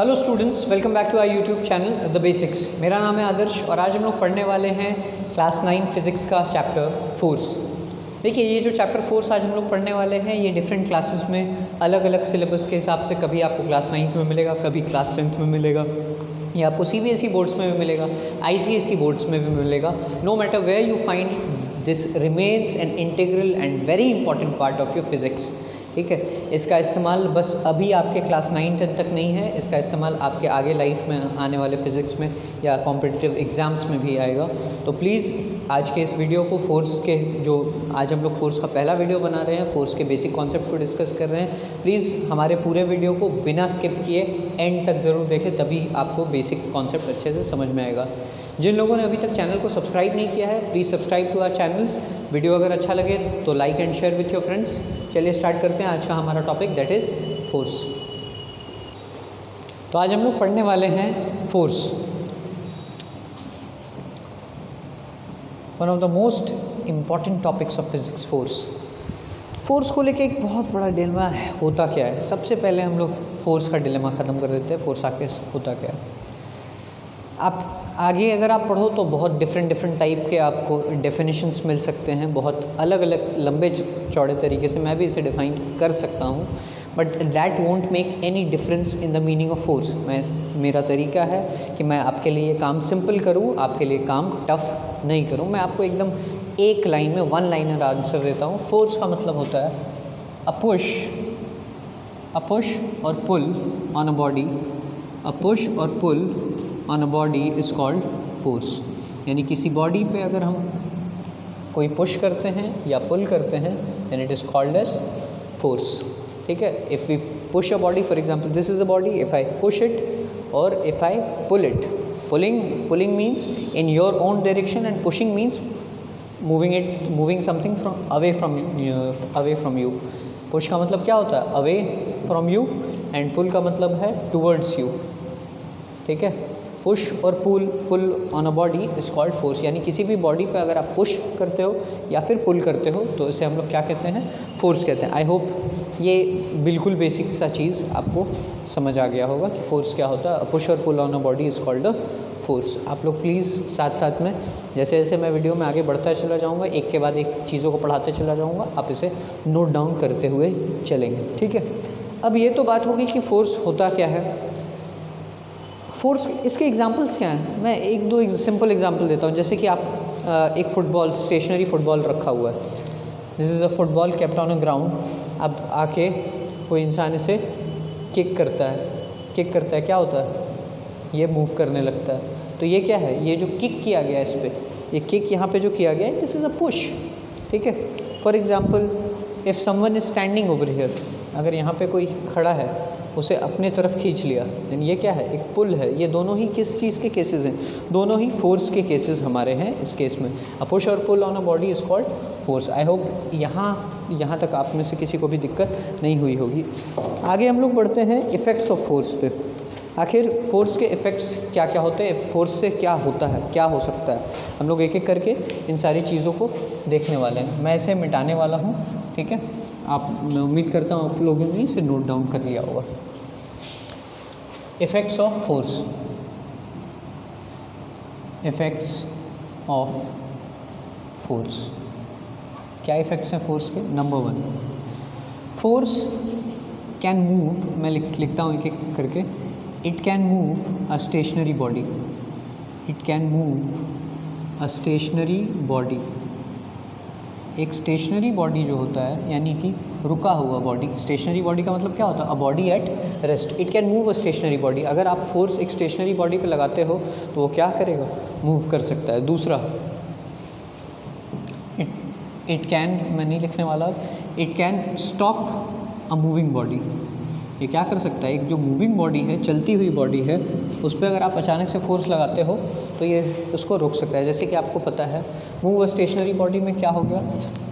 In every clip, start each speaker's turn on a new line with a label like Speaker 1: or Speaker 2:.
Speaker 1: Hello students, welcome back to our YouTube channel the basics. मेरा नाम है आदर्श और आज हम लोग पढ़ने वाले हैं क्लास 9 फिज़िक्स का चैप्टर फोर्स। देखिए, ये जो चैप्टर फोर्स आज हम लोग पढ़ने वाले हैं ये डिफरेंट क्लासेस में अलग अलग सिलेबस के हिसाब से कभी आपको क्लास 9 में मिलेगा, कभी क्लास 10th में मिलेगा, या आपको CBSE बोर्ड्स में भी मिलेगा, ICSE बोर्ड्स में भी मिलेगा। No matter where you find, this remains an integral and very important part of your physics. ठीक है, इसका इस्तेमाल बस अभी आपके क्लास 9-10 तक नहीं है, इसका इस्तेमाल आपके आगे लाइफ में आने वाले फ़िज़िक्स में या कॉम्पिटिटिव एग्ज़ाम्स में भी आएगा। तो प्लीज़ आज के इस वीडियो को फोर्स के जो आज हम लोग फोर्स का पहला वीडियो बना रहे हैं, फोर्स के बेसिक कॉन्सेप्ट को डिस्कस कर रहे हैं, प्लीज़ हमारे पूरे वीडियो को बिना स्किप किए एंड तक ज़रूर देखें, तभी आपको बेसिक कॉन्सेप्ट अच्छे से समझ में आएगा। जिन लोगों ने अभी तक चैनल को सब्सक्राइब नहीं किया है, please subscribe to our channel. Video अगर अच्छा लगे तो like and share with your friends. चलिए स्टार्ट करते हैं आज का हमारा टॉपिक, दैट इज़ फोर्स। तो आज हम लोग पढ़ने वाले हैं force, one of the most important topics of physics. Force को लेके एक बहुत बड़ा डिलेमा है, होता क्या है। सबसे पहले हम लोग फोर्स का डिलेमा ख़त्म कर देते हैं, फोर्स आके होता क्या है। आप आगे अगर आप पढ़ो तो बहुत डिफरेंट टाइप के आपको डेफिनेशंस मिल सकते हैं, बहुत अलग अलग लंबे चौड़े तरीके से मैं भी इसे डिफाइन कर सकता हूँ, but that won't make any difference in the meaning of force. मेरा तरीका है कि मैं आपके लिए काम सिंपल करूँ, आपके लिए काम टफ नहीं करूँ। मैं आपको एकदम एक लाइन में वन लाइनर आंसर देता हूँ। फोर्स का मतलब होता है अ पुश और pull on a body, a push और pull on a body is called force. यानी किसी बॉडी पे अगर हम कोई पुश करते हैं या पुल करते हैं then it is called as force. ठीक है, if we push a body, for example this is a body, if I push it और if I pull it, pulling means in your own direction and pushing means moving something away from you. Push का मतलब क्या होता है, away from you, and pull का मतलब है towards you. ठीक है, पुश और pull on a body is called force. यानी किसी भी बॉडी पे अगर आप पुश करते हो या फिर पुल करते हो तो इसे हम लोग क्या कहते हैं, फोर्स कहते हैं। आई होप ये बिल्कुल बेसिक सा चीज़ आपको समझ आ गया होगा कि फोर्स क्या होता है। पुश और pull on a body is called a force. आप लोग प्लीज़ साथ में जैसे जैसे मैं वीडियो में आगे बढ़ता चला जाऊँगा, एक के बाद एक चीज़ों को पढ़ाते चला जाऊँगा, आप इसे नोट डाउन करते हुए चलेंगे। ठीक है, अब ये तो बात होगी कि फोर्स होता क्या है। फोर्स, इसके एग्जांपल्स क्या हैं, मैं एक दो सिंपल एग्जांपल देता हूँ। जैसे कि आप एक फुटबॉल, स्टेशनरी फुटबॉल रखा हुआ है, this is a football kept on a ground. अब आके कोई इंसान इसे किक करता है, क्या होता है, ये मूव करने लगता है। तो ये क्या है, ये जो किक किया गया है इस पर, ये किक यहाँ पे जो किया गया है, दिस इज़ अ पुश। ठीक है, for example if someone is standing over here, अगर यहाँ पे कोई खड़ा है उसे अपने तरफ खींच लिया, देन ये क्या है, एक पुल है। ये दोनों ही किस चीज़ के केसेस हैं, दोनों ही फोर्स के केसेस हमारे हैं इस केस में। अ पुश और pull on a body is called force. I hope यहाँ तक आप में से किसी को भी दिक्कत नहीं हुई होगी। आगे हम लोग बढ़ते हैं इफ़ेक्ट्स ऑफ फोर्स पे। आखिर फोर्स के इफ़ेक्ट्स क्या क्या होते हैं, फोर्स से क्या होता है, क्या हो सकता है, हम लोग एक एक करके इन सारी चीज़ों को देखने वाले हैं। मैं इसे मिटाने वाला हूँ। ठीक है, मैं उम्मीद करता हूँ आप लोगों ने इसे नोट डाउन कर लिया होगा। Effects of force, effects of force, क्या इफ़ेक्ट्स हैं फोर्स के। नंबर 1, फोर्स कैन मूव, मैं लिखता हूँ एक एक करके। It can move a stationary body, it can move a stationary body. एक स्टेशनरी बॉडी जो होता है यानी कि रुका हुआ बॉडी, स्टेशनरी बॉडी का मतलब क्या होता है, a body at rest. It can move a stationary body. अगर आप फोर्स एक स्टेशनरी बॉडी पे लगाते हो तो वो क्या करेगा, मूव कर सकता है। दूसरा, इट कैन, मैं नहीं लिखने वाला, it can stop a moving body. ये क्या कर सकता है, एक जो मूविंग बॉडी है, चलती हुई बॉडी है, उस पर अगर आप अचानक से फोर्स लगाते हो तो ये उसको रोक सकता है। जैसे कि आपको पता है मूव अ स्टेशनरी बॉडी में क्या हो गया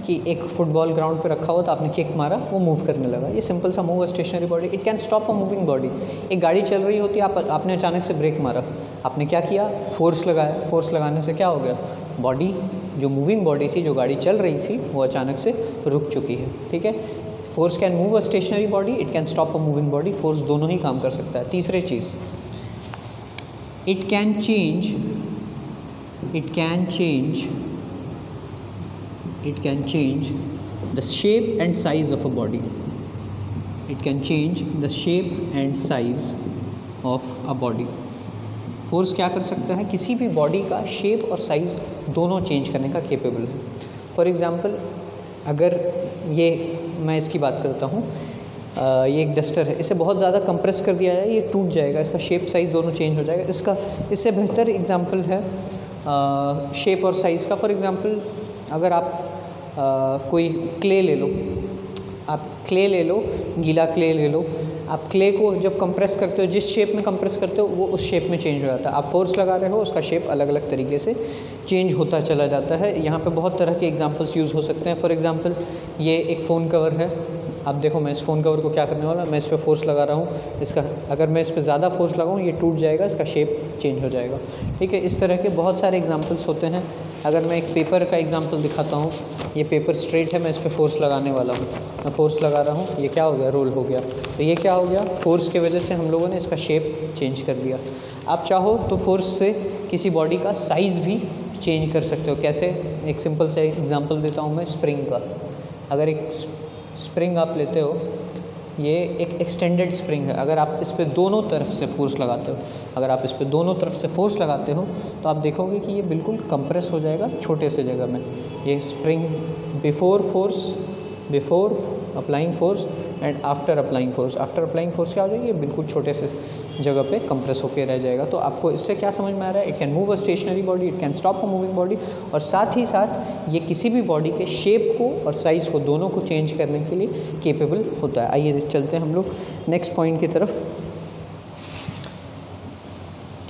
Speaker 1: कि एक फुटबॉल ग्राउंड पे रखा हुआ तो आपने किक मारा, वो मूव करने लगा। ये सिंपल सा move a stationary body. It can stop a moving body. एक गाड़ी चल रही होती है, आपने अचानक से ब्रेक मारा, आपने क्या किया, फोर्स लगाया। फोर्स लगाने से क्या हो गया, बॉडी जो मूविंग बॉडी थी, जो गाड़ी चल रही थी, वो अचानक से रुक चुकी है। ठीक है, force can move a stationary body, it can stop a moving body, force दोनों ही काम कर सकता है। तीसरी चीज़, it can change the shape and size of a body, it can change the shape and size of a body. Force क्या कर सकता है, किसी भी बॉडी का शेप और साइज़ दोनों चेंज करने का केपेबल है। फॉर एग्ज़ाम्पल, अगर ये मैं इसकी बात करता हूँ, ये एक डस्टर है, इसे बहुत ज़्यादा कंप्रेस कर दिया जाए, ये टूट जाएगा, इसका शेप साइज़ दोनों चेंज हो जाएगा। इससे बेहतर एग्ज़ाम्पल है शेप और साइज़ का। फॉर एग्ज़ाम्पल, अगर आप कोई क्ले ले लो, गीला क्ले ले लो, आप क्ले को जब कंप्रेस करते हो, जिस शेप में कंप्रेस करते हो वो उस शेप में चेंज हो जाता है। आप फोर्स लगा रहे हो, उसका शेप अलग अलग तरीके से चेंज होता चला जाता है। यहाँ पे बहुत तरह के एग्जांपल्स यूज़ हो सकते हैं। फॉर एग्जांपल, ये एक फ़ोन कवर है, आप देखो मैं इस फ़ोन कवर को क्या करने वाला, मैं इस पर फोर्स लगा रहा हूँ, इसका अगर मैं इस पर ज़्यादा फोर्स लगाऊँ ये टूट जाएगा, इसका शेप चेंज हो जाएगा। ठीक है, इस तरह के बहुत सारे एग्जांपल्स होते हैं। अगर मैं एक पेपर का एग्जांपल दिखाता हूँ, ये पेपर स्ट्रेट है, मैं इस पर फोर्स लगाने वाला हूँ, मैं फोर्स लगा रहा हूँ, ये क्या हो गया, रोल हो गया। तो ये क्या हो गया, फोर्स की वजह से हम लोगों ने इसका शेप चेंज कर दिया। आप चाहो तो फोर्स से किसी बॉडी का साइज़ भी चेंज कर सकते हो। कैसे, एक सिंपल से एग्जांपल देता हूँ मैं स्प्रिंग का। अगर एक स्प्रिंग आप लेते हो, ये एक एक्सटेंडेड स्प्रिंग है, अगर आप इस पे दोनों तरफ से फोर्स लगाते हो, तो आप देखोगे कि ये बिल्कुल कंप्रेस हो जाएगा छोटे से जगह में। ये spring before applying force and after applying force क्या हो जाएगी, ये बिल्कुल छोटे से जगह पे कंप्रेस होकर रह जाएगा। तो आपको इससे क्या समझ में आ रहा है, it can move a stationary body, it can stop a moving body, और साथ ही साथ ये किसी भी बॉडी के शेप को और साइज़ को दोनों को चेंज करने के लिए केपेबल होता है। आइए चलते हैं हम लोग नेक्स्ट पॉइंट की तरफ।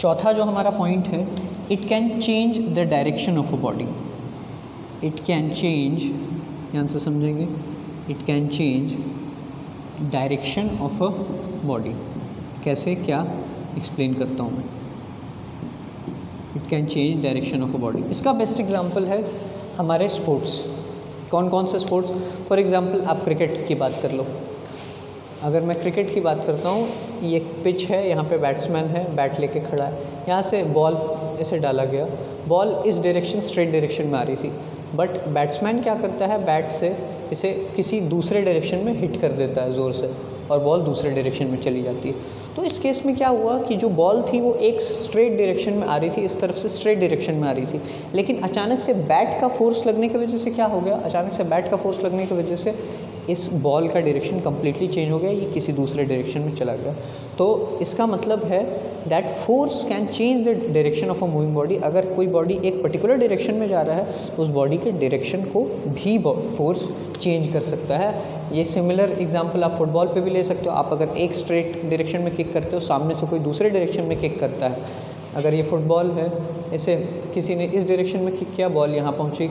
Speaker 1: चौथा जो हमारा पॉइंट है, it can change the direction of a body. It can change, ध्यान से समझेंगे, it can change direction of a body. कैसे, क्या, एक्सप्लेन करता हूँ मैं। It can change direction of a body. इसका बेस्ट एग्जांपल है हमारे स्पोर्ट्स। कौन कौन से स्पोर्ट्स, फॉर एग्जांपल आप क्रिकेट की बात कर लो। अगर मैं क्रिकेट की बात करता हूँ, ये एक पिच है, यहाँ पे बैट्समैन है, बैट लेके खड़ा है, यहाँ से बॉल इसे डाला गया, बॉल इस डायरेक्शन, स्ट्रेट डायरेक्शन में आ रही थी, बट बैट्समैन क्या करता है, बैट से इसे किसी दूसरे डायरेक्शन में हिट कर देता है ज़ोर से, और बॉल दूसरे डायरेक्शन में चली जाती है। तो इस केस में क्या हुआ कि जो बॉल थी वो एक स्ट्रेट डायरेक्शन में आ रही थी, इस तरफ से स्ट्रेट डायरेक्शन में आ रही थी, लेकिन अचानक से बैट का फोर्स लगने की वजह से क्या हो गया, अचानक से बैट का फोर्स लगने की वजह से इस बॉल का डायरेक्शन कम्प्लीटली चेंज हो गया, ये किसी दूसरे डायरेक्शन में चला गया। तो इसका मतलब है that force can change the direction of a moving body. अगर कोई बॉडी एक पर्टिकुलर डायरेक्शन में जा रहा है तो उस बॉडी के डायरेक्शन को भी फोर्स चेंज कर सकता है। ये सिमिलर एग्जांपल आप फुटबॉल पे भी ले सकते हो। आप अगर एक स्ट्रेट डायरेक्शन में किक करते हो, सामने से कोई दूसरे डायरेक्शन में किक करता है, अगर ये फुटबॉल है, इसे किसी ने इस डायरेक्शन में किक किया, बॉल यहाँ पहुँची,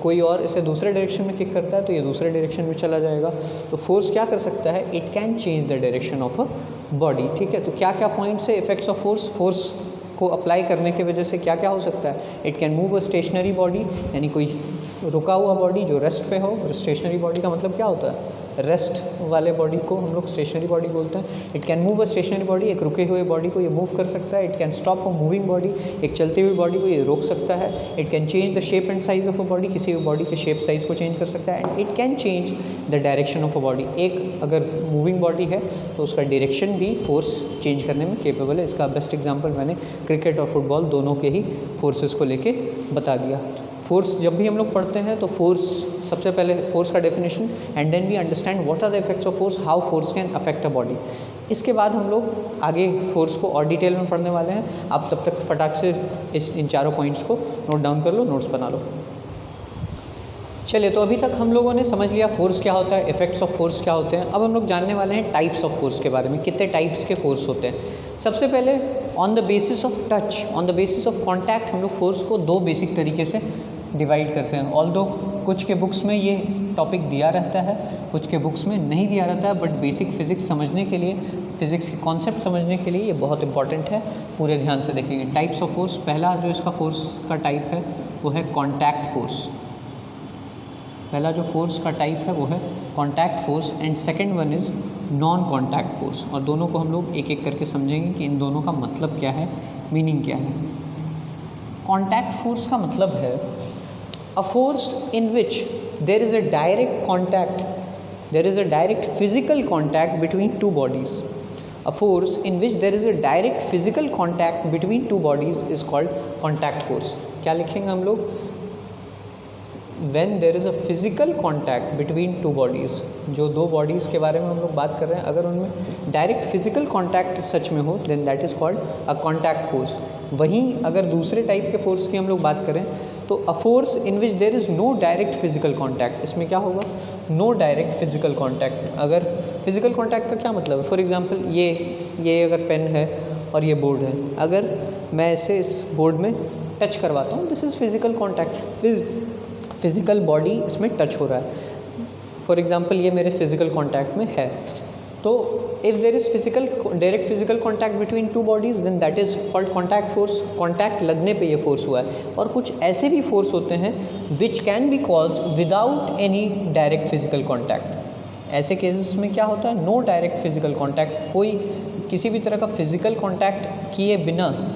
Speaker 1: कोई और इसे दूसरे डायरेक्शन में किक करता है तो ये दूसरे डायरेक्शन में चला जाएगा। तो फोर्स क्या कर सकता है, it can change the direction of a body. ठीक है, तो क्या क्या पॉइंट्स है इफेक्ट्स ऑफ फोर्स। फोर्स को अप्लाई करने की वजह से क्या क्या हो सकता है, it can move a stationary body, यानी कोई रुका हुआ बॉडी जो रेस्ट पे हो। स्टेशनरी बॉडी का मतलब क्या होता है, रेस्ट वाले बॉडी को हम लोग स्टेशनरी बॉडी बोलते हैं। It can move a stationary body, एक रुके हुए बॉडी को ये मूव कर सकता है। It can stop a moving body, एक चलती हुई बॉडी को ये रोक सकता है। It can change the shape and size of a body, किसी भी बॉडी के शेप साइज को चेंज कर सकता है। And it can change the direction of a body, एक अगर मूविंग बॉडी है तो उसका डायरेक्शन भी फोर्स चेंज करने में केपेबल है। इसका बेस्ट एग्जाम्पल मैंने क्रिकेट और फुटबॉल दोनों के ही फोर्सेस को लेके बता दिया। फोर्स जब भी हम लोग पढ़ते हैं तो फोर्स, सबसे पहले फोर्स का definition, and then we understand what are the effects of force, how force can affect a body. इसके बाद हम लोग आगे फोर्स को और डिटेल में पढ़ने वाले हैं। आप तब तक फटाक से इन चारों पॉइंट्स को नोट डाउन कर लो, नोट्स बना लो। चलिए, तो अभी तक हम लोगों ने समझ लिया फोर्स क्या होता है, इफेक्ट्स ऑफ फोर्स क्या होते हैं। अब हम लोग जानने वाले हैं टाइप्स ऑफ फोर्स के बारे में, कितने टाइप्स के फोर्स होते हैं। सबसे पहले on the basis of touch, on the basis of contact, हम लोग फोर्स को दो बेसिक तरीके से डिवाइड करते हैं। ऑल्दो कुछ के बुक्स में ये टॉपिक दिया रहता है, कुछ के बुक्स में नहीं दिया रहता है, बट बेसिक फिजिक्स समझने के लिए, फिजिक्स के कॉन्सेप्ट समझने के लिए ये बहुत इंपॉर्टेंट है। पूरे ध्यान से देखेंगे। टाइप्स ऑफ फोर्स, पहला जो इसका फोर्स का टाइप है वो है कॉन्टैक्ट फोर्स। पहला जो फोर्स का टाइप है वो है contact force and second one is non contact force. और दोनों को हम लोग एक एक करके समझेंगे कि इन दोनों का मतलब क्या है, मीनिंग क्या है। कॉन्टैक्ट फोर्स का मतलब है a force in which there is a direct contact, there is a direct physical contact between two bodies. A force in which there is a direct physical contact between two bodies is called contact force। क्या लिखेंगे हम लोग? When there is a physical contact between two bodies, जो दो bodies के बारे में हम लोग बात कर रहे हैं, अगर उनमें direct physical contact सच में हो then that is called a contact force। वहीं अगर दूसरे टाइप के फोर्स की हम लोग बात करें तो a force in which there is no direct physical contact, इसमें क्या होगा? No direct physical contact. अगर फिजिकल कॉन्टैक्ट का क्या मतलब है? फॉर एग्जांपल ये अगर पेन है और ये बोर्ड है, अगर मैं इसे इस बोर्ड में टच करवाता हूँ, this is physical contact, physical body इसमें टच हो रहा है। फॉर एग्जांपल ये मेरे फिजिकल कॉन्टैक्ट में है, तो if there is direct physical contact between two bodies then that is called contact force. Contact लगने पे ये फोर्स हुआ है। और कुछ ऐसे भी फोर्स होते हैं which can be caused without any direct physical contact. ऐसे केसेस में क्या होता है? नो डायरेक्ट फिजिकल कॉन्टैक्ट, कोई किसी भी तरह का फिजिकल कॉन्टैक्ट किए बिना,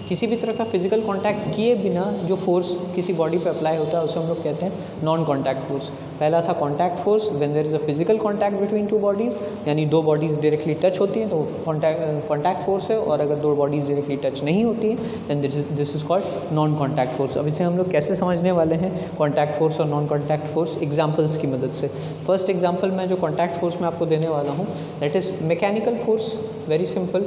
Speaker 1: किसी भी तरह का फिजिकल कॉन्टैक्ट किए बिना जो फोर्स किसी बॉडी पे अप्लाई होता है उसे हम लोग कहते हैं नॉन कॉन्टैक्ट फोर्स। पहला था contact force when there is a physical contact between two bodies, यानी दो बॉडीज़ डायरेक्टली टच होती हैं तो कॉन्टैक्ट फोर्स है। और अगर दो बॉडीज़ डायरेक्टली टच नहीं होती हैं then this is called non contact force. अब इसे हम लोग कैसे समझने वाले हैं कॉन्टैक्ट फोर्स और नॉन कॉन्टैक्ट फोर्स? एग्जाम्पल्स की मदद से। फर्स्ट एग्जाम्पल मैं जो कॉन्टैक्ट फोर्स में आपको देने वाला हूँ that is mechanical force. Very simple,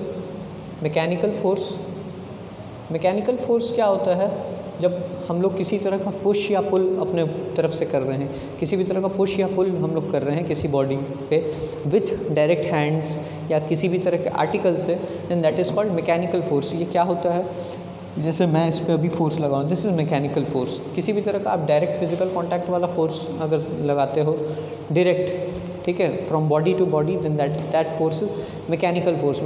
Speaker 1: mechanical force क्या होता है? जब हम लोग किसी तरह का पुश या पुल अपने तरफ से कर रहे हैं, किसी भी तरह का पुश या पुल हम लोग कर रहे हैं किसी बॉडी पे विथ डायरेक्ट हैंड्स या किसी भी तरह के आर्टिकल से, then that is called mechanical force. ये क्या होता है? जैसे मैं इस पर अभी फोर्स लगाऊँ, दिस इज़ मैकेनिकल फोर्स। किसी भी तरह का आप डायरेक्ट फिजिकल कॉन्टैक्ट वाला फोर्स अगर लगाते हो डायरेक्ट, ठीक है, from body to body, then that force is mechanical force.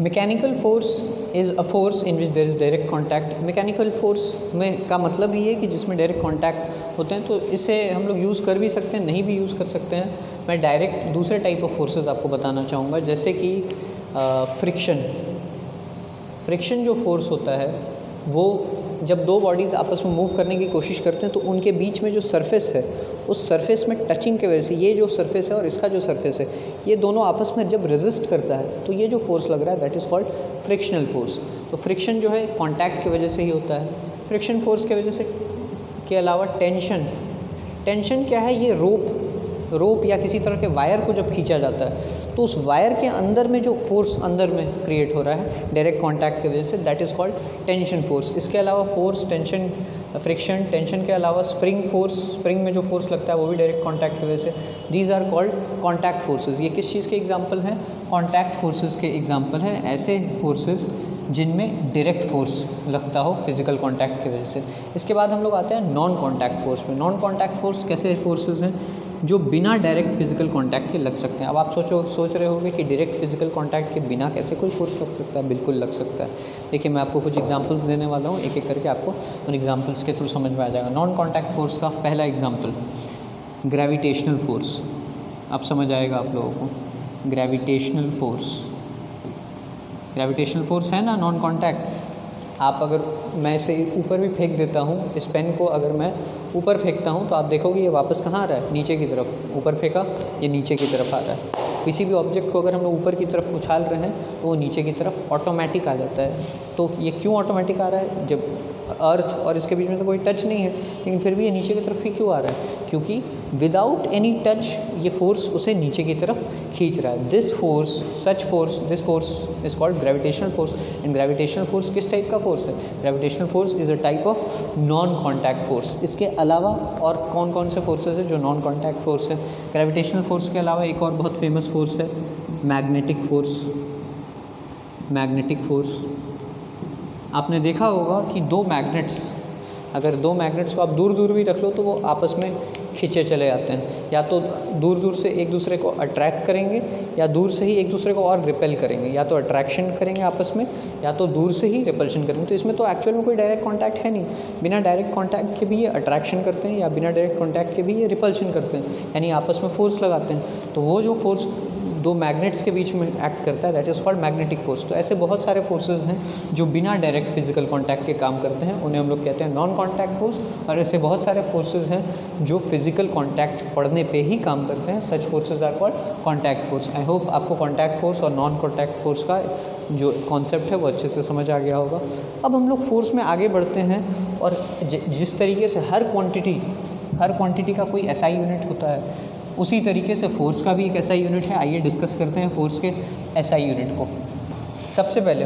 Speaker 1: Mechanical force is a force in which there is direct contact. Mechanical force में का मतलब ये है कि जिसमें डायरेक्ट कॉन्टैक्ट होते हैं, तो इसे हम लोग यूज़ कर भी सकते हैं, नहीं भी यूज़ कर सकते हैं। मैं डायरेक्ट दूसरे टाइप ऑफ फोर्सेस आपको बताना चाहूँगा, जैसे कि फ्रिक्शन जो फोर्स होता है वो जब दो बॉडीज़ आपस में मूव करने की कोशिश करते हैं तो उनके बीच में जो सरफेस है उस सरफेस में टचिंग के वजह से, ये जो सरफेस है और इसका जो सरफेस है, ये दोनों आपस में जब रेजिस्ट करता है तो ये जो फोर्स लग रहा है that is called frictional force. तो फ्रिक्शन जो है कॉन्टैक्ट की वजह से ही होता है। फ्रिक्शन फोर्स के वजह से के अलावा टेंशन क्या है? ये रोप या किसी तरह के वायर को जब खींचा जाता है तो उस वायर के अंदर में जो फोर्स अंदर में क्रिएट हो रहा है डायरेक्ट कांटेक्ट की वजह से, that is called tension force. इसके अलावा फोर्स, टेंशन, फ्रिक्शन, टेंशन के अलावा स्प्रिंग फोर्स, स्प्रिंग में जो फोर्स लगता है वो भी डायरेक्ट कांटेक्ट की वजह से। These are called contact forces. ये किस चीज़ के एग्जांपल हैं? कांटेक्ट फोर्सेस के एग्जांपल हैं, ऐसे फोर्सेस जिनमें डायरेक्ट फोर्स लगता हो फिजिकल कांटेक्ट की वजह से। इसके बाद हम लोग आते हैं नॉन कांटेक्ट फोर्स में। नॉन कांटेक्ट फोर्स कैसे फोर्सेस हैं? जो बिना डायरेक्ट फिजिकल कांटेक्ट के लग सकते हैं। अब आप सोच रहे होंगे कि डायरेक्ट फिजिकल कांटेक्ट के बिना कैसे कोई फोर्स लग सकता है? बिल्कुल लग सकता है। देखिए मैं आपको कुछ एग्जांपल्स देने वाला हूँ, एक एक करके आपको उन एग्जांपल्स के थ्रू समझ में आ जाएगा। नॉन कांटेक्ट फोर्स का पहला एग्जांपल ग्रेविटेशनल फोर्स। अब समझ आएगा आप लोगों को। ग्रेविटेशनल फोर्स है ना नॉन कांटेक्ट। आप अगर मैं इसे ऊपर भी फेंक देता हूँ, इस पेन को अगर मैं ऊपर फेंकता हूँ तो आप देखोगे ये वापस कहाँ आ रहा है? नीचे की तरफ। ऊपर फेंका, ये नीचे की तरफ आ रहा है। किसी भी ऑब्जेक्ट को अगर हम लोग ऊपर की तरफ उछाल रहे हैं तो वो नीचे की तरफ ऑटोमेटिक आ जाता है। तो ये क्यों ऑटोमेटिक आ रहा है? जब अर्थ और इसके बीच में तो कोई टच नहीं है, लेकिन फिर भी ये नीचे की तरफ ही क्यों आ रहा है? क्योंकि विदाउट एनी टच ये फोर्स उसे नीचे की तरफ खींच रहा है। This force is called gravitational force. And gravitational force किस टाइप का फोर्स है? Gravitational force is a type of non contact force. इसके अलावा और कौन कौन से फोर्सेस है जो नॉन कॉन्टैक्ट फोर्स है? ग्रेविटेशनल फोर्स के अलावा एक और बहुत फेमस फोर्स है मैग्नेटिक फोर्स। आपने देखा होगा कि अगर दो मैग्नेट्स को आप दूर दूर भी रख लो तो वो आपस में खींचे चले जाते हैं, या तो दूर दूर से एक दूसरे को अट्रैक्ट करेंगे या दूर से ही एक दूसरे को और रिपेल करेंगे, या तो अट्रैक्शन करेंगे आपस में या तो दूर से ही रिपल्शन करेंगे। तो इसमें तो एक्चुअल में कोई डायरेक्ट कॉन्टैक्ट है नहीं, बिना डायरेक्ट कॉन्टैक्ट के भी ये अट्रैक्शन करते हैं या बिना डायरेक्ट कॉन्टैक्ट के भी ये रिपल्शन करते हैं, यानी आपस में फोर्स लगाते हैं। तो वो जो फोर्स दो मैग्नेट्स के बीच में एक्ट करता है that is called magnetic force. तो ऐसे बहुत सारे फोर्सेस हैं जो बिना डायरेक्ट फिजिकल कांटेक्ट के काम करते हैं, उन्हें हम लोग कहते हैं नॉन कांटेक्ट फोर्स। और ऐसे बहुत सारे फोर्सेस हैं जो फिजिकल कांटेक्ट पड़ने पे ही काम करते हैं, such forces are called contact force. I hope आपको कांटेक्ट फोर्स और नॉन कांटेक्ट फोर्स का जो कॉन्सेप्ट है वो अच्छे से समझ आ गया होगा। अब हम लोग फोर्स में आगे बढ़ते हैं, और जिस तरीके से हर क्वांटिटी का कोई एसआई यूनिट होता है, उसी तरीके से फोर्स का भी एक एसआई यूनिट है। आइए डिस्कस करते हैं फोर्स के एसआई यूनिट को। सबसे पहले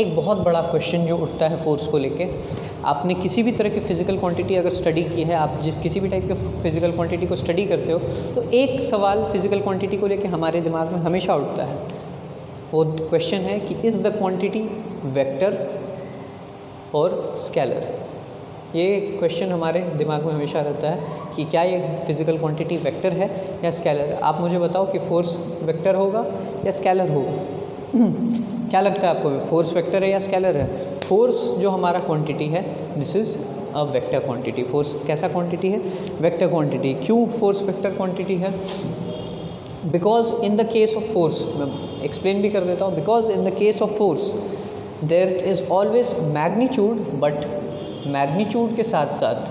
Speaker 1: एक बहुत बड़ा क्वेश्चन जो उठता है फोर्स को लेके, आपने किसी भी तरह की फ़िज़िकल क्वांटिटी अगर स्टडी की है, आप किसी भी टाइप के फ़िज़िकल क्वांटिटी को स्टडी करते हो, तो एक सवाल फ़िज़िकल क्वांटिटी को लेके हमारे दिमाग में हमेशा उठता है। वो क्वेश्चन है कि इज़ द क्वांटिटी वेक्टर और स्केलर। ये क्वेश्चन हमारे दिमाग में हमेशा रहता है कि क्या ये फिज़िकल क्वांटिटी वेक्टर है या स्केलर है। आप मुझे बताओ कि फोर्स वेक्टर होगा या स्केलर होगा? क्या लगता है आपको, फोर्स वेक्टर है या स्केलर है? फोर्स जो हमारा क्वांटिटी है this is a vector quantity. Force कैसा क्वांटिटी है? Vector quantity. क्यों फोर्स वेक्टर क्वांटिटी है? Because in the case of force, मैं एक्सप्लेन भी कर देता हूँ, because in the case of force there is always magnitude, but magnitude के साथ साथ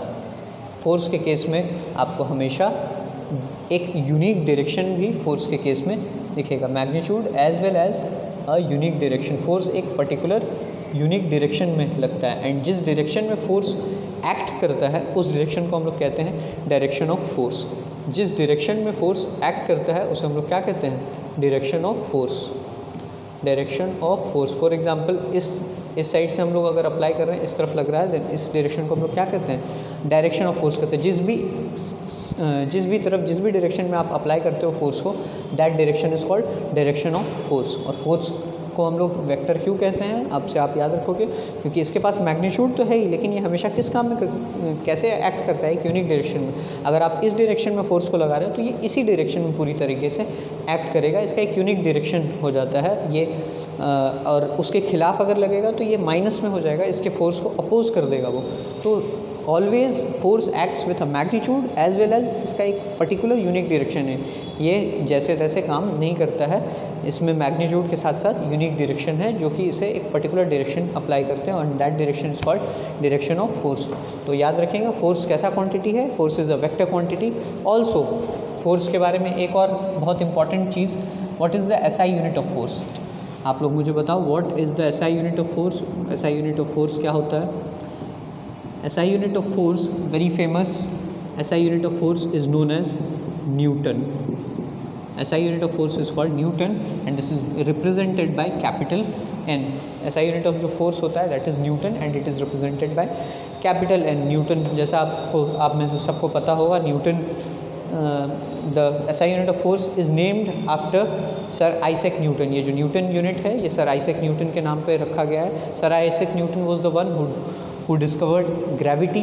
Speaker 1: फोर्स के केस में आपको हमेशा एक यूनिक डायरेक्शन भी फोर्स के केस में दिखेगा। Magnitude as well as a unique direction. Force एक पर्टिकुलर यूनिक डायरेक्शन में लगता है, एंड जिस डायरेक्शन में फोर्स एक्ट करता है उस डायरेक्शन को हम लोग कहते हैं डायरेक्शन ऑफ फोर्स। जिस डायरेक्शन में फोर्स एक्ट करता है उसे हम लोग क्या कहते हैं? Direction of force. Direction of force. For example इस साइड से हम लोग अगर अप्लाई कर रहे हैं, इस तरफ लग रहा है, देन इस डायरेक्शन को हम लोग क्या कहते हैं? डायरेक्शन ऑफ फोर्स कहते हैं। जिस भी डायरेक्शन में आप अप्लाई करते हो फोर्स को, that direction is called direction of force. और फोर्स को हम लोग वेक्टर क्यों कहते हैं आपसे आप याद रखोगे, क्योंकि इसके पास मैग्नीट्यूड तो है ही, लेकिन ये हमेशा किस काम में कैसे एक्ट करता है? एक यूनिक डायरेक्शन में। अगर आप इस डायरेक्शन में फोर्स को लगा रहे हो तो ये इसी डायरेक्शन में पूरी तरीके से एक्ट करेगा। इसका एक यूनिक डायरेक्शन हो जाता है ये, और उसके खिलाफ अगर लगेगा तो ये माइनस में हो जाएगा, इसके फोर्स को अपोज कर देगा वो। तो always force acts with a magnitude as well as इसका एक पर्टिकुलर यूनिक डायरेक्शन है। ये जैसे तैसे काम नहीं करता है, इसमें मैग्नीट्यूड के साथ साथ यूनिक डायरेक्शन है जो कि इसे एक पर्टिकुलर डायरेक्शन अप्लाई करते हैं, और that direction is called direction of force. तो याद रखिएगा फोर्स कैसा क्वांटिटी है? Force is a vector quantity. Also force के बारे में एक और बहुत important cheese, what is the SI unit of force? आप लोग मुझे बताओ what is the SI unit of force? SI unit of force क्या होता है? SI unit of force, very famous SI unit of force is known as Newton. SI unit of force is called Newton and this is represented by capital N. SI unit of जो force होता है that is Newton and it is represented by capital N. Newton जैसा आप में से सबको पता होगा, Newton the SI unit of force is named after Sir Isaac Newton. ये जो Newton unit है ये Sir Isaac Newton के नाम पे रखा गया है. Sir Isaac Newton was the one who discovered gravity,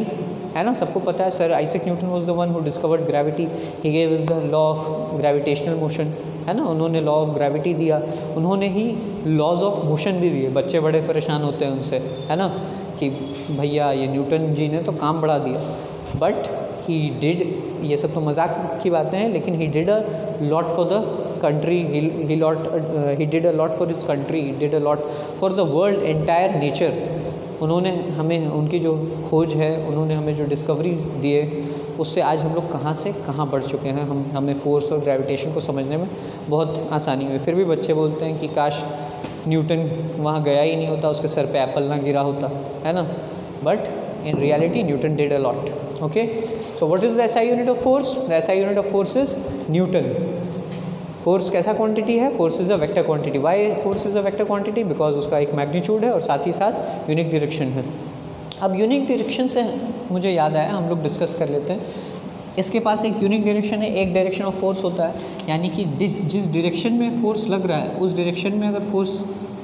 Speaker 1: है ना, सबको पता है. Sir Isaac Newton was the one who discovered gravity. He gave us the law of gravitational motion, है ना. उन्होंने लॉ ऑफ ग्रेविटी दिया, उन्होंने ही लॉज ऑफ मोशन भी दिए. बच्चे बड़े परेशान होते हैं उनसे, है ना, कि भैया ये न्यूटन जी ने तो काम बढ़ा दिया. बट ही डिड, ये सब तो मजाक की बातें हैं, लेकिन he did a lot for the country, he did a lot for his country, he did a lot for the world, entire nature. उन्होंने हमें, उनकी जो खोज है, उन्होंने हमें जो डिस्कवरीज दिए, उससे आज हम लोग कहाँ से कहाँ बढ़ चुके हैं. हमें फोर्स और ग्रेविटेशन को समझने में बहुत आसानी हुई. फिर भी बच्चे बोलते हैं कि काश न्यूटन वहाँ गया ही नहीं होता, उसके सर पे एप्पल ना गिरा होता, है ना. But in reality Newton did a lot. Okay, so what is the SI unit of force? The SI unit of force is Newton. Force कैसा क्वांटिटी है? Force is a vector quantity. Why force is a vector quantity? Because उसका एक magnitude है और साथ ही साथ unique direction है. अब यूनिक डायरेक्शन से मुझे याद आया, हम लोग डिस्कस कर लेते हैं. इसके पास एक यूनिक डायरेक्शन है, एक डायरेक्शन ऑफ फोर्स होता है, यानी कि जिस डायरेक्शन में फोर्स लग रहा है उस डायरेक्शन में अगर फोर्स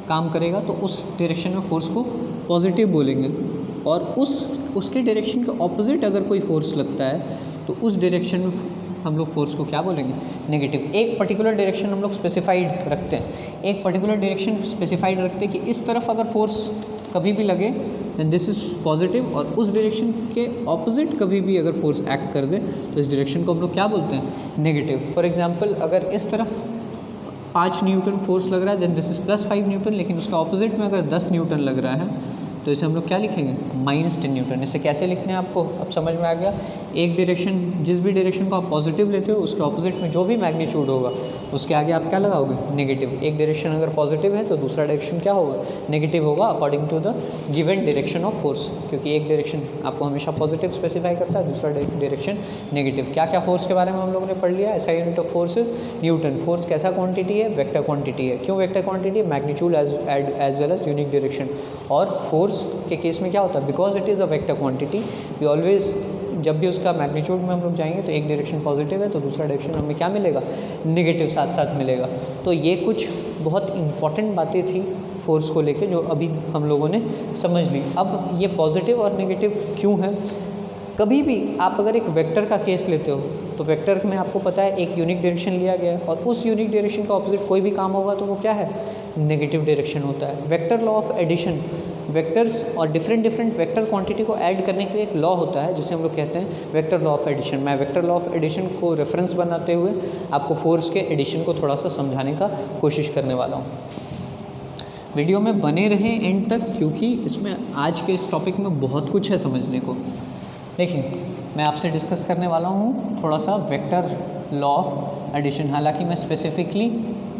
Speaker 1: काम करेगा तो उस डायरेक्शन में फोर्स को पॉजिटिव बोलेंगे, और उसके डायरेक्शन के ऑपोजिट अगर कोई फोर्स लगता है तो उस डायरेक्शन में हम लोग फोर्स को क्या बोलेंगे, नेगेटिव। एक पर्टिकुलर डायरेक्शन हम लोग स्पेसिफाइड रखते हैं, एक पर्टिकुलर डायरेक्शन स्पेसिफाइड रखते हैं कि इस तरफ अगर फोर्स कभी भी लगे दैन दिस इज़ पॉजिटिव, और उस डायरेक्शन के ऑपोजिट कभी भी अगर फोर्स एक्ट कर दे तो इस डायरेक्शन को हम लोग क्या बोलते हैं, नेगेटिव। फॉर एग्जांपल अगर इस तरफ 5 न्यूटन फोर्स लग रहा है देन दिस इज़ +5 न्यूटन, लेकिन उसके ऑपोजिट में अगर 10 न्यूटन लग रहा है तो इसे हम लोग क्या लिखेंगे, -10 न्यूटन। इसे कैसे लिखते हैं आपको अब समझ में आ गया। एक डायरेक्शन, जिस भी डायरेक्शन को आप पॉजिटिव लेते हो उसके ऑपोजिट में जो भी मैग्नीट्यूड होगा उसके आगे आप क्या लगाओगे, नेगेटिव। एक डायरेक्शन अगर पॉजिटिव है तो दूसरा डायरेक्शन क्या होगा, नेगेटिव होगा according to the given direction of force, क्योंकि एक डायरेक्शन आपको हमेशा पॉजिटिव स्पेसिफाई करता है, दूसरा डायरेक्शन नेगेटिव। क्या क्या फोर्स के बारे में हम लोगों ने पढ़ लिया। SI unit of force is newton. Force कैसा क्वांटिटी है, वेक्टर क्वांटिटी है। क्यों vector quantity, magnitude as well as unique direction. और फोर्स के केस में क्या होता है, because it is a vector quantity we always, जब भी उसका मैग्नीट्यूड में हम लोग जाएंगे तो एक डायरेक्शन पॉजिटिव है तो दूसरा डायरेक्शन हमें क्या मिलेगा, नेगेटिव साथ साथ मिलेगा। तो ये कुछ बहुत इंपॉर्टेंट बातें थी फोर्स को लेके जो अभी हम लोगों ने समझ ली। अब ये पॉजिटिव और नेगेटिव क्यों है, कभी भी आप अगर एक वेक्टर का केस लेते हो तो वेक्टर में आपको पता है एक यूनिक डायरेक्शन लिया गया है और उस यूनिक डायरेक्शन का ऑपोजिट कोई भी काम होगा तो वो क्या है, नेगेटिव डायरेक्शन होता है। Vector law of addition, vectors और डिफरेंट वेक्टर क्वांटिटी को ऐड करने के लिए एक लॉ होता है जिसे हम लोग कहते हैं वेक्टर लॉ ऑफ एडिशन। मैं वेक्टर लॉ ऑफ एडिशन को रेफरेंस बनाते हुए आपको फोर्स के एडिशन को थोड़ा सा समझाने का कोशिश करने वाला हूँ। वीडियो में बने रहें एंड तक, क्योंकि इसमें आज के इस टॉपिक में बहुत कुछ है समझने को। देखिए मैं आपसे डिस्कस करने वाला हूँ थोड़ा सा वेक्टर लॉ ऑफ एडिशन। हालांकि मैं स्पेसिफिकली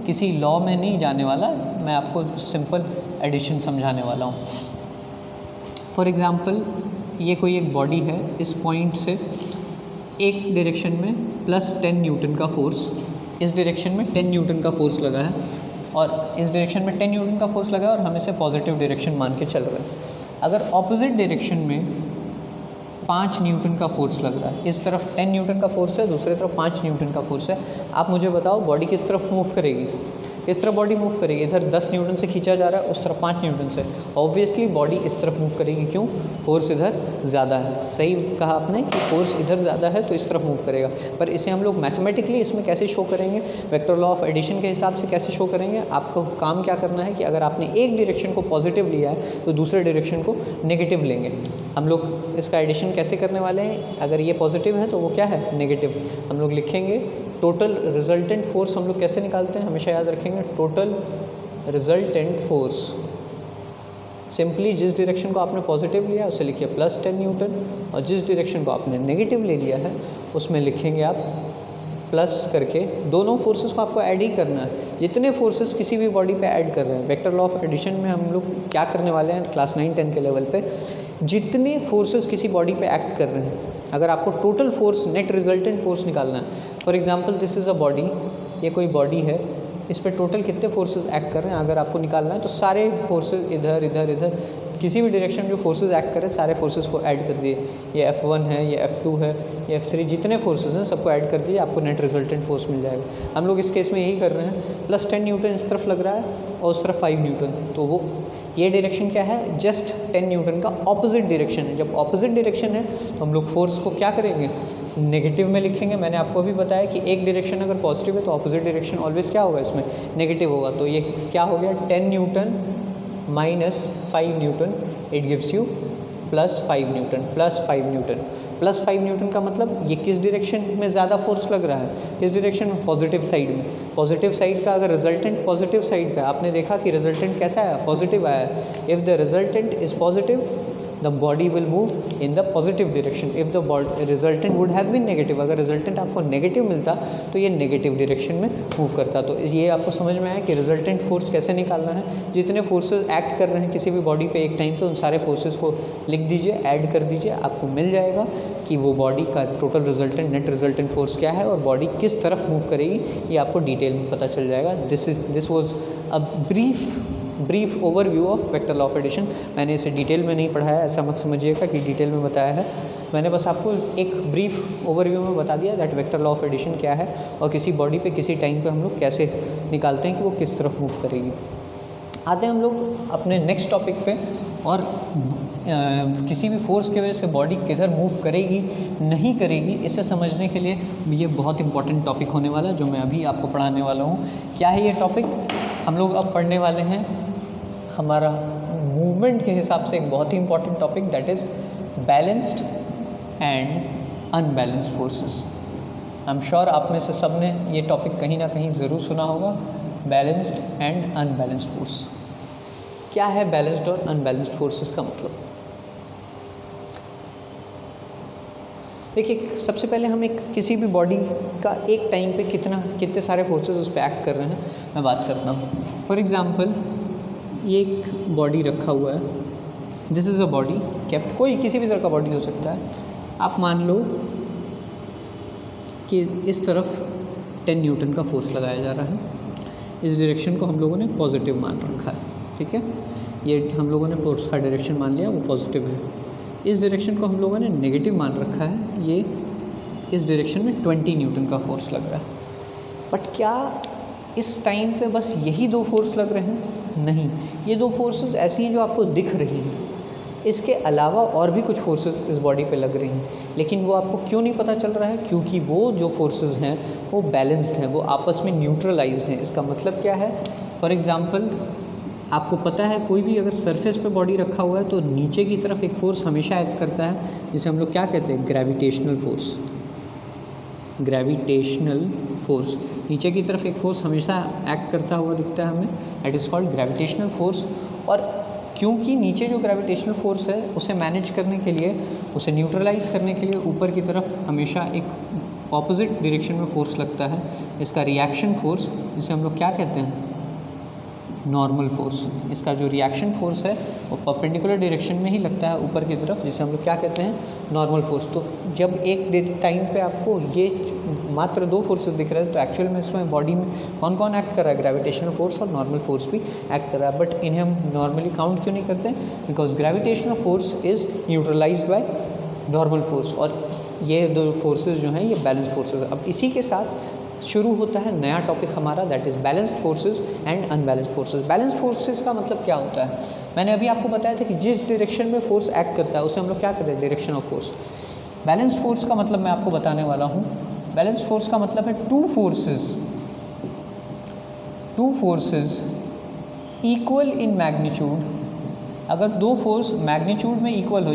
Speaker 1: किसी लॉ में नहीं जाने वाला, मैं आपको सिंपल एडिशन समझाने वाला हूँ। फॉर एग्ज़ाम्पल ये कोई एक बॉडी है, इस पॉइंट से एक डायरेक्शन में +10 न्यूटन का फोर्स, इस डायरेक्शन में 10 न्यूटन का फोर्स लगा है और इस डायरेक्शन में 10 न्यूटन का फोर्स लगा है और हम इसे पॉजिटिव डायरेक्शन मान के चल रहे हैं। अगर ऑपोजिट डायरेक्शन में 5 न्यूटन का फोर्स लग रहा है, इस तरफ 10 न्यूटन का फोर्स है, दूसरी तरफ 5 न्यूटन का फोर्स है, आप मुझे बताओ बॉडी किस तरफ मूव करेगी, किस तरफ बॉडी मूव करेगी। इधर 10 न्यूटन से खींचा जा रहा है, उस तरफ 5 न्यूटन से, ऑब्वियसली बॉडी इस तरफ मूव करेगी। क्यों, फोर्स इधर ज़्यादा है। सही कहा आपने कि फोर्स इधर ज़्यादा है तो इस तरफ मूव करेगा। पर इसे हम लोग मैथमेटिकली इसमें कैसे शो करेंगे, वेक्टर लॉ ऑफ एडिशन के हिसाब से कैसे शो करेंगे। आपको काम क्या करना है कि अगर आपने एक डायरेक्शन को पॉजिटिव लिया है तो दूसरे डायरेक्शन को नेगेटिव लेंगे। हम लोग इसका एडिशन कैसे करने वाले हैं, अगर ये पॉजिटिव है तो वो क्या है, नेगेटिव। हम लोग लिखेंगे टोटल रिजल्टेंट फोर्स, हम लोग कैसे निकालते हैं हमेशा याद रखेंगे, टोटल रिजल्टेंट फोर्स। सिंपली जिस डायरेक्शन को आपने पॉजिटिव लिया उसे लिखिए +10 न्यूटन और जिस डायरेक्शन को आपने नेगेटिव ले लिया है उसमें लिखेंगे आप प्लस करके। दोनों फोर्सेस को आपको ऐड ही करना है। जितने फोर्सेस किसी भी बॉडी पे ऐड कर रहे हैं, वेक्टर लॉ ऑफ एडिशन में हम लोग क्या करने वाले हैं क्लास 9-10 के लेवल पे, जितने फोर्सेस किसी बॉडी पे एक्ट कर रहे हैं, अगर आपको total force, net resultant force निकालना है। For example this is a body, ये कोई बॉडी है, इस पे टोटल कितने फोर्सेस एक्ट कर रहे हैं अगर आपको निकालना है तो सारे फोर्सेस इधर इधर इधर किसी भी डायरेक्शन में जो फोर्सेस एक्ट करें सारे फोर्सेस को ऐड कर दिए। ये F1 है, ये F2 है, ये F3, जितने फोर्सेस हैं सबको ऐड कर दिए, आपको नेट रिजल्टेंट फोर्स मिल जाएगा। हम लोग इस केस में यही कर रहे हैं। +10 न्यूटन इस तरफ लग रहा है और उस तरफ 5 न्यूटन, तो वो ये डायरेक्शन क्या है, जस्ट 10 न्यूटन का ऑपोजिट डायरेक्शन है। जब ऑपोजिट डायरेक्शन है तो हम लोग फोर्स को क्या करेंगे, नेगेटिव में लिखेंगे। मैंने आपको भी बताया कि एक डायरेक्शन अगर पॉजिटिव है तो ऑपोजिट डायरेक्शन ऑलवेज क्या होगा, इसमें नेगेटिव होगा। तो ये क्या हो गया, 10 Newton -5 Newton, it gives you +5 Newton. +5 Newton का मतलब ये किस डायरेक्शन में ज़्यादा फोर्स लग रहा है, किस डायरेक्शन में, पॉजिटिव साइड में। पॉजिटिव साइड का अगर रिजल्टेंट पॉजिटिव साइड का, आपने देखा कि रिजल्टेंट कैसा आया, पॉजिटिव आया है। If the resultant is positive the body will move in the positive direction. If the resultant would have been negative, अगर रिजल्टेंट आपको नेगेटिव मिलता तो ये नेगेटिव डायरेक्शन में मूव करता। तो ये आपको समझ में आया कि रिजल्टेंट फोर्स कैसे निकालना है। जितने फोर्सेस एक्ट कर रहे हैं किसी भी बॉडी पे एक टाइम पे, उन सारे फोर्सेस को लिख दीजिए, ऐड कर दीजिए, आपको मिल जाएगा कि वो बॉडी का total resultant, net resultant force क्या है और बॉडी किस तरफ मूव करेगी, ये आपको डिटेल में पता चल जाएगा। This was a brief overview of vector law of addition. मैंने इसे डिटेल में नहीं पढ़ाया, ऐसा मत समझिएगा कि डिटेल में बताया है। मैंने बस आपको एक ब्रीफ ओवरव्यू में बता दिया that vector law of addition क्या है और किसी बॉडी पे किसी टाइम पे हम लोग कैसे निकालते हैं कि वो किस तरफ मूव करेगी। आते हैं हम लोग अपने नेक्स्ट टॉपिक पे, और किसी भी फोर्स की वजह से बॉडी किधर मूव करेगी नहीं करेगी, इसे समझने के लिए ये बहुत इंपॉर्टेंट टॉपिक होने वाला है जो मैं अभी आपको पढ़ाने वाला हूँ। क्या है ये टॉपिक? हम लोग अब पढ़ने वाले हैं हमारा मूवमेंट के हिसाब से एक बहुत ही important topic, that is balanced and unbalanced forces. I am sure आप में से सब ने ये टॉपिक कहीं ना कहीं ज़रूर सुना होगा, बैलेंस्ड एंड अनबैलेंस्ड फोर्स। क्या है बैलेंस्ड और अनबैलेंस्ड फोर्सेस का मतलब? देखिए, सबसे पहले हम किसी भी बॉडी का एक टाइम पे कितने सारे फोर्सेस उस पर एक्ट कर रहे हैं मैं बात करता हूँ। फॉर एग्जांपल, ये एक बॉडी रखा हुआ है, this is a body kept, कोई किसी भी तरह का बॉडी हो सकता है। आप मान लो कि इस तरफ 10 न्यूटन का फोर्स लगाया जा रहा है, इस डायरेक्शन को हम लोगों ने पॉजिटिव मान रखा है, ठीक है। ये हम लोगों ने फोर्स का डायरेक्शन मान लिया, वो पॉजिटिव है। इस डायरेक्शन को हम लोगों ने नेगेटिव मान रखा है, ये इस डायरेक्शन में 20 न्यूटन का फोर्स लग रहा है। बट क्या इस टाइम पे बस यही दो फोर्स लग रहे हैं? नहीं, ये दो फोर्सेस ऐसी हैं जो आपको दिख रही हैं, इसके अलावा और भी कुछ फोर्सेस इस बॉडी पे लग रही हैं, लेकिन वो आपको क्यों नहीं पता चल रहा है? क्योंकि वो जो फोर्सेस हैं वो बैलेंस्ड हैं, वो आपस में न्यूट्रलाइज्ड हैं। इसका मतलब क्या है? फॉर एग्जांपल, आपको पता है कोई भी अगर सरफेस पे बॉडी रखा हुआ है तो नीचे की तरफ एक फोर्स हमेशा एक्ट करता है, जिसे हम लोग क्या कहते हैं? Gravitational force. ग्रेविटेशनल फोर्स, नीचे की तरफ एक फोर्स हमेशा एक्ट करता हुआ दिखता है हमें, that is called gravitational force. और क्योंकि नीचे जो ग्रेविटेशनल फोर्स है उसे मैनेज करने के लिए, उसे न्यूट्रलाइज करने के लिए ऊपर की तरफ हमेशा एक ऑपोजिट डायरेक्शन में फोर्स लगता है, इसका रिएक्शन फोर्स, जिसे हम लोग क्या कहते हैं? Normal force. इसका जो रिएक्शन फोर्स है वो परपेंडिकुलर डायरेक्शन में ही लगता है ऊपर की तरफ, जिसे हम लोग क्या कहते हैं? Normal force. तो जब एक टाइम पे आपको ये मात्र दो फोर्सेस दिख रहे हैं तो एक्चुअल में इसमें बॉडी में कौन कौन एक्ट कर रहा है? ग्रेविटेशनल फोर्स और नॉर्मल फोर्स भी एक्ट कर रहा है। बट इन्हें हम नॉर्मली काउंट क्यों नहीं करते? Because gravitational force is neutralised by normal force, और ये दो फोर्सेस जो हैं ये बैलेंस्ड फोर्सेस। अब इसी के साथ शुरू होता है नया टॉपिक हमारा, that is balanced forces and unbalanced forces. Balanced forces का मतलब क्या होता है? मैंने अभी आपको बताया था कि जिस डायरेक्शन में फोर्स एक्ट करता है उसे हम लोग क्या कहते हैं? Direction of force. Balanced force का मतलब मैं आपको बताने वाला हूँ। बैलेंस्ड फोर्स का मतलब है to forces equal in magnitude. अगर दो फोर्स मैग्नीट्यूड में इक्वल हो,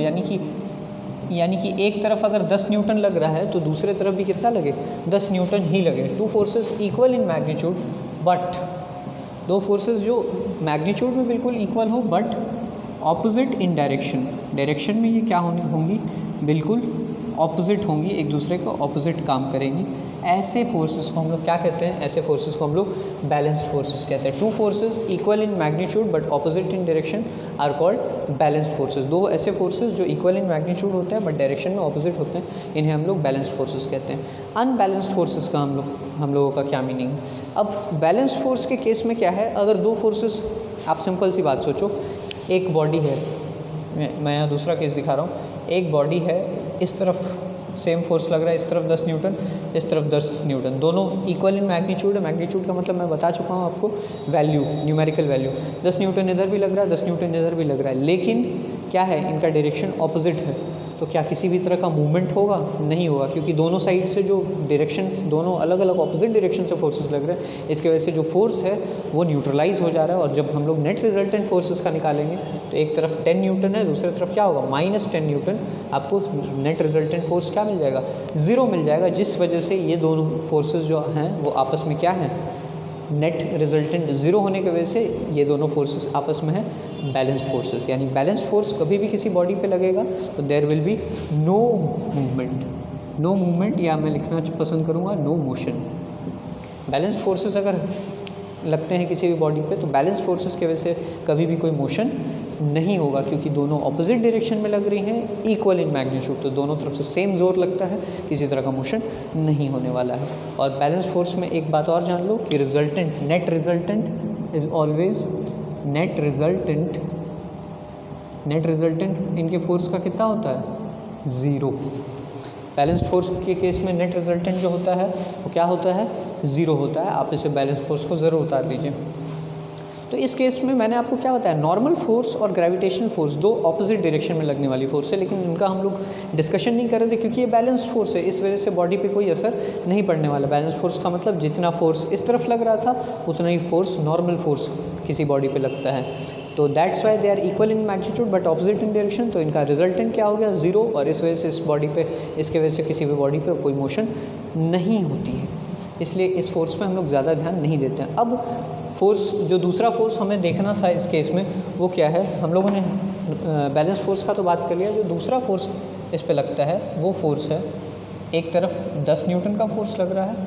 Speaker 1: यानी कि एक तरफ अगर 10 न्यूटन लग रहा है तो दूसरे तरफ भी कितना लगे? 10 न्यूटन ही लगे। To forces equal in magnitude, but दो फोर्सेस जो मैग्नीट्यूड में बिल्कुल इक्वल हो बट ऑपोजिट इन डायरेक्शन में ये क्या होंगी? बिल्कुल ऑपोजिट होंगी, एक दूसरे को ऑपोजिट काम करेंगी। ऐसे फोर्सेस को हम लोग क्या कहते हैं? ऐसे फोर्सेस को हम लोग बैलेंस्ड फोर्सेस कहते हैं। Two forces equal in magnitude but opposite in direction are called balanced forces. दो ऐसे फोर्सेस जो इक्वल इन मैग्नीट्यूड होते हैं बट डायरेक्शन में ऑपोजिट होते हैं, इन्हें हम लोग बैलेंस्ड फोर्सेस कहते हैं। अनबैलेंस्ड फोर्सेस का हम लोगों का क्या मीनिंग है? अब बैलेंस्ड फोर्स के केस में क्या है? अगर दो फोर्सेस, आप सिंपल सी बात सोचो, एक बॉडी है, मैं यहाँ दूसरा केस दिखा रहा हूँ। एक बॉडी है, इस तरफ सेम फोर्स लग रहा है, इस तरफ 10 न्यूटन, इस तरफ 10 न्यूटन, दोनों इक्वल इन मैग्नीट्यूड है। मैग्नीट्यूड का मतलब मैं बता चुका हूँ आपको, वैल्यू, न्यूमेरिकल वैल्यू। 10 न्यूटन इधर भी लग रहा है, 10 न्यूटन इधर भी लग रहा है, लेकिन क्या है? इनका डायरेक्शन ऑपोजिट है। तो क्या किसी भी तरह का मूवमेंट होगा? नहीं होगा, क्योंकि दोनों साइड से जो डायरेक्शन, दोनों अलग अलग ऑपोजिट डायरेक्शन से फोर्सेस लग रहे हैं, इसकी वजह से जो फोर्स है वो न्यूट्रलाइज हो जा रहा है। और जब हम लोग नेट रिजल्टेंट फोर्सेस का निकालेंगे तो एक तरफ 10 न्यूटन है, दूसरी तरफ क्या होगा? -10 न्यूटन। आपको नेट रिजल्टेंट फोर्स क्या मिल जाएगा? 0 मिल जाएगा, जिस वजह से ये दोनों फोर्सेस जो हैं वो आपस में क्या हैं? नेट रिजल्टेंट 0 होने की वजह से ये दोनों फोर्सेस आपस में हैं बैलेंस्ड फोर्सेस। यानी बैलेंस्ड फोर्स कभी भी किसी बॉडी पे लगेगा तो there will be no movement, या मैं लिखना पसंद करूँगा नो मोशन। बैलेंस्ड फोर्सेस अगर लगते हैं किसी भी बॉडी पे तो बैलेंस्ड फोर्सेस की वजह से कभी भी कोई मोशन नहीं होगा, क्योंकि दोनों ऑपोजिट डायरेक्शन में लग रही हैं, इक्वल इन मैग्नीट्यूड, तो दोनों तरफ से सेम जोर लगता है, किसी तरह का मोशन नहीं होने वाला है। और बैलेंस फोर्स में एक बात और जान लो कि net resultant is always net resultant इनके फोर्स का कितना होता है? 0। बैलेंस्ड फोर्स के केस में नेट रिजल्टेंट जो होता है वो क्या होता है? 0 होता है। आप इसे बैलेंस फोर्स को ज़रूर उतार लीजिए। तो इस केस में मैंने आपको क्या बताया, नॉर्मल फोर्स और ग्रेविटेशनल फोर्स दो ऑपोजिट डायरेक्शन में लगने वाली फोर्स है, लेकिन इनका हम लोग डिस्कशन नहीं कर रहे थे क्योंकि ये बैलेंस फोर्स है, इस वजह से बॉडी पे कोई असर नहीं पड़ने वाला। बैलेंस फोर्स का मतलब जितना फोर्स इस तरफ लग रहा था उतना ही फोर्स नॉर्मल फोर्स किसी बॉडी पे लगता है। तो that's why they are equal in magnitude but opposite in direction. तो इनका रिजल्टेंट क्या हो गया, 0, और इस वजह से इस बॉडी पे, इसके वजह से किसी भी बॉडी पे कोई मोशन नहीं होती है, इसलिए इस फोर्स पे हम लोग ज़्यादा ध्यान नहीं देते हैं। अब फोर्स, जो दूसरा फोर्स हमें देखना था इस केस में, वो क्या है, हम लोगों ने बैलेंस फोर्स का तो बात कर लिया। जो दूसरा फोर्स इस पे लगता है वो फोर्स है, एक तरफ 10 न्यूटन का फोर्स लग रहा है,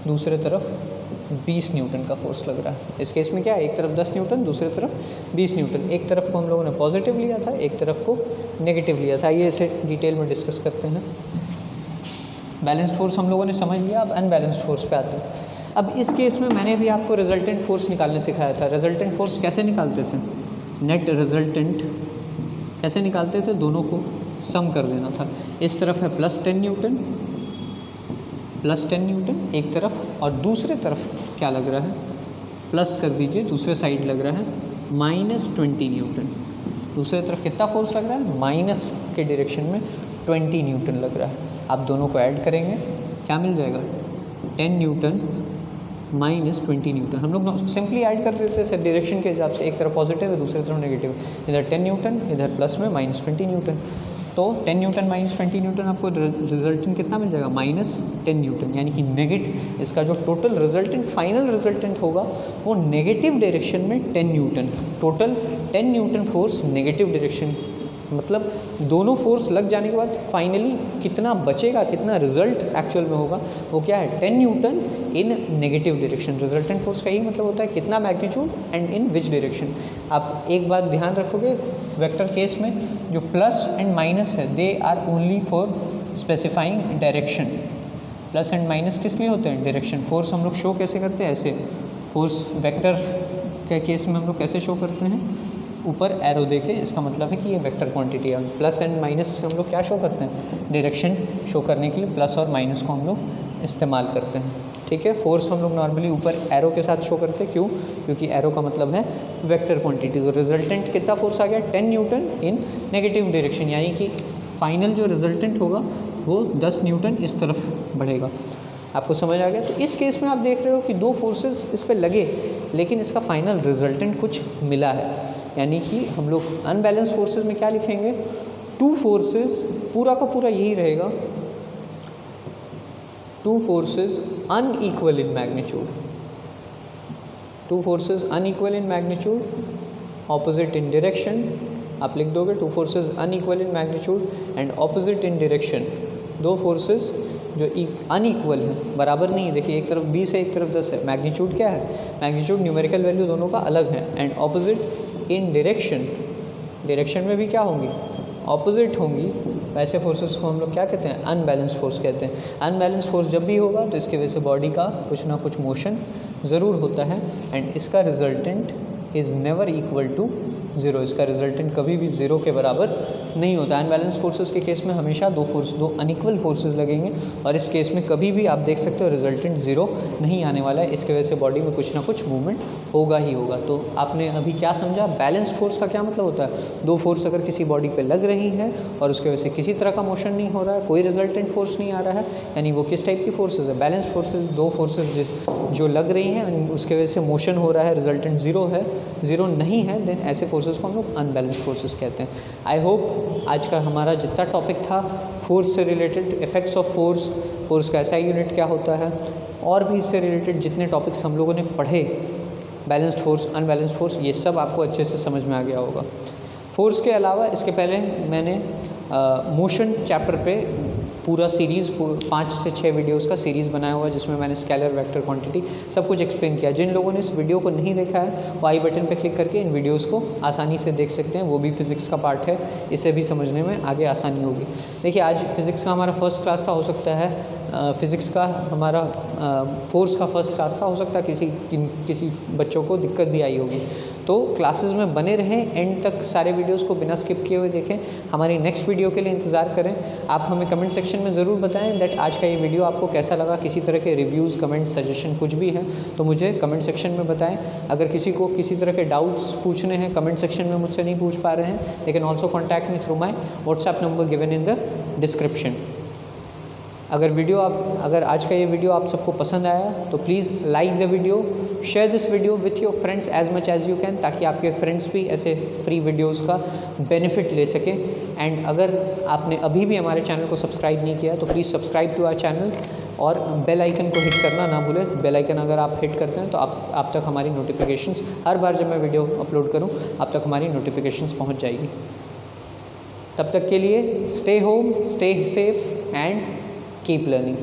Speaker 1: दूसरे तरफ 20 न्यूटन का फोर्स लग रहा है। इस केस में क्या है, एक तरफ 10 न्यूटन, दूसरी तरफ 20 न्यूटन। एक तरफ को हम लोगों ने पॉजिटिव लिया था, एक तरफ को नेगेटिव लिया था। आइए इसे डिटेल में डिस्कस करते हैं। बैलेंस्ड फोर्स हम लोगों ने समझ लिया, अब अनबैलेंस्ड फोर्स पे आते हैं। अब इस केस में मैंने भी आपको रिजल्टेंट फोर्स निकालने सिखाया था। रिजल्टेंट फोर्स कैसे निकालते थे, नेट रिजल्टेंट कैसे निकालते थे, दोनों को सम कर देना था। इस तरफ है +10 न्यूटन, +10 न्यूटन एक तरफ, और दूसरे तरफ क्या लग रहा है, प्लस कर दीजिए, दूसरे साइड लग रहा है -20 न्यूटन। दूसरे तरफ कितना फोर्स लग रहा है, माइनस के डायरेक्शन में 20 न्यूटन लग रहा है। आप दोनों को ऐड करेंगे, क्या मिल जाएगा, 10 न्यूटन -20 न्यूटन। हम लोग सिंपली ऐड कर देते थे डायरेक्शन के हिसाब से, एक तरफ पॉजिटिव है, दूसरी तरफ नेगेटिव, इधर 10 न्यूटन, इधर प्लस में -20 न्यूटन। तो 10 न्यूटन -20 न्यूटन आपको रिजल्टेंट कितना मिल जाएगा, -10 न्यूटन, यानी कि नेगेटिव, इसका जो टोटल रिजल्टेंट, फाइनल रिजल्टेंट होगा वो नेगेटिव डायरेक्शन में 10 Newton, total 10 Newton force negative direction. मतलब दोनों फोर्स लग जाने के बाद फाइनली कितना बचेगा, कितना रिजल्ट एक्चुअल में होगा, वो क्या है, 10 न्यूटन इन नेगेटिव डायरेक्शन। रिजल्टेंट फोर्स का यही मतलब होता है कितना magnitude and in which direction. आप एक बात ध्यान रखोगे, वेक्टर केस में जो प्लस एंड माइनस है, they are only for specifying direction. Plus and minus किस लिए होते हैं, डायरेक्शन। फोर्स हम लोग शो कैसे करते हैं, ऐसे। फोर्स वेक्टर के केस में हम लोग कैसे शो करते हैं, ऊपर एरो देके, इसका मतलब है कि ये वेक्टर क्वांटिटी है। प्लस एंड माइनस से हम लोग क्या शो करते हैं, डायरेक्शन शो करने के लिए प्लस और माइनस को हम लोग इस्तेमाल करते हैं। ठीक है, फोर्स हम लोग नॉर्मली ऊपर एरो के साथ शो करते हैं, क्यों, क्योंकि एरो का मतलब है वेक्टर क्वांटिटी। तो रिजल्टेंट कितना फोर्स आ गया, 10 न्यूटन इन नेगेटिव डायरेक्शन, यानी कि फाइनल जो रिजल्टेंट होगा वो 10 न्यूटन इस तरफ बढ़ेगा। आपको समझ आ गया। तो इस केस में आप देख रहे हो कि दो फोर्सेस इस पर लगे, लेकिन इसका फाइनल रिजल्टेंट कुछ मिला है, यानी कि हम लोग अनबैलेंस फोर्सेस में क्या लिखेंगे, 2 फोर्सेस, पूरा का पूरा यही रहेगा, 2 forces unequal in magnitude, 2 forces unequal in magnitude, opposite in direction. आप लिख दोगे 2 forces unequal in magnitude and opposite in direction. 2 forces जो अनइक्वल है, बराबर नहीं है। देखिए, एक तरफ 20 है, एक तरफ 10 है। मैग्नीट्यूड क्या है, मैग्नीट्यूड न्यूमेरिकल वैल्यू दोनों का अलग है। And opposite in direction, direction में भी क्या होंगी, ऑपोजिट होंगी। वैसे फोर्सेस को हम लोग क्या कहते हैं, अनबैलेंस फोर्स कहते हैं। अनबैलेंस फोर्स जब भी होगा तो इसकी वजह से बॉडी का कुछ ना कुछ मोशन ज़रूर होता है, एंड इसका resultant is never equal to 0। इसका रिजल्टेंट कभी भी 0 के बराबर नहीं होता। अनबैलेंस फोर्सेस के केस में हमेशा दो अनइक्वल फोर्सेस लगेंगे, और इस केस में कभी भी आप देख सकते हो रिजल्टेंट 0 नहीं आने वाला है। इसके वजह से बॉडी में कुछ ना कुछ मूवमेंट होगा ही होगा। तो आपने अभी क्या समझा, बैलेंस फोर्स का क्या मतलब होता है, 2 फोर्स अगर किसी बॉडी पे लग रही है और उसके वजह से किसी तरह का मोशन नहीं हो रहा है, कोई रिजल्टेंट फोर्स नहीं आ रहा है, यानी वो किस टाइप की फोर्सेज है, बैलेंस्ड फोर्सेज। 2 फोर्सेज जो लग रही हैं उसके वजह से मोशन हो रहा है, रिजल्टेंट 0 है, 0 नहीं है, देन ऐसे फोर्सेस को हम लोग अनबैलेंस्ड फोर्सेस कहते हैं। आई होप आज का हमारा जितना टॉपिक था फोर्स से related, effects of force, force का SI यूनिट क्या होता है, और भी इससे रिलेटेड जितने टॉपिक्स हम लोगों ने पढ़े, बैलेंस्ड फोर्स, अनबैलेंस्ड फोर्स, ये सब आपको अच्छे से समझ में आ गया होगा। फोर्स के अलावा इसके पहले मैंने मोशन चैप्टर पे पूरा सीरीज़ 5 से 6 वीडियोस का सीरीज़ बनाया हुआ है, जिसमें मैंने स्केलर, वेक्टर, क्वांटिटी सब कुछ एक्सप्लेन किया। जिन लोगों ने इस वीडियो को नहीं देखा है वो आई बटन पे क्लिक करके इन वीडियोस को आसानी से देख सकते हैं। वो भी फिज़िक्स का पार्ट है, इसे भी समझने में आगे आसानी होगी। देखिए, आज फिज़िक्स का हमारा फर्स्ट क्लास था, हो सकता है फिज़िक्स का हमारा फोर्स का फर्स्ट क्लास था, हो सकता है किसी बच्चों को दिक्कत भी आई होगी। तो क्लासेस में बने रहें, एंड तक सारे वीडियोस को बिना स्किप किए हुए देखें। हमारी नेक्स्ट वीडियो के लिए इंतज़ार करें। आप हमें कमेंट सेक्शन में ज़रूर बताएं दैट आज का ये वीडियो आपको कैसा लगा। किसी तरह के रिव्यूज़, कमेंट, सजेशन कुछ भी है तो मुझे कमेंट सेक्शन में बताएं। अगर किसी को किसी तरह के डाउट्स पूछने हैं, कमेंट सेक्शन में मुझसे नहीं पूछ पा रहे हैं, they can also contact me through my WhatsApp number given in the description. अगर आज का ये वीडियो आप सबको पसंद आया तो please like the video, share this video with your friends as much as you can, ताकि आपके फ्रेंड्स भी ऐसे फ्री वीडियोस का बेनिफिट ले सकें। एंड अगर आपने अभी भी हमारे चैनल को सब्सक्राइब नहीं किया तो please subscribe to our channel और बेल आइकन को हिट करना ना भूलें। बेल आइकन अगर आप हिट करते हैं तो आप तक हमारी नोटिफिकेशंस, हर बार जब मैं वीडियो अपलोड करूँ आप तक हमारी नोटिफिकेशंस पहुँच जाएगी। तब तक के लिए stay home, stay safe and keep learning.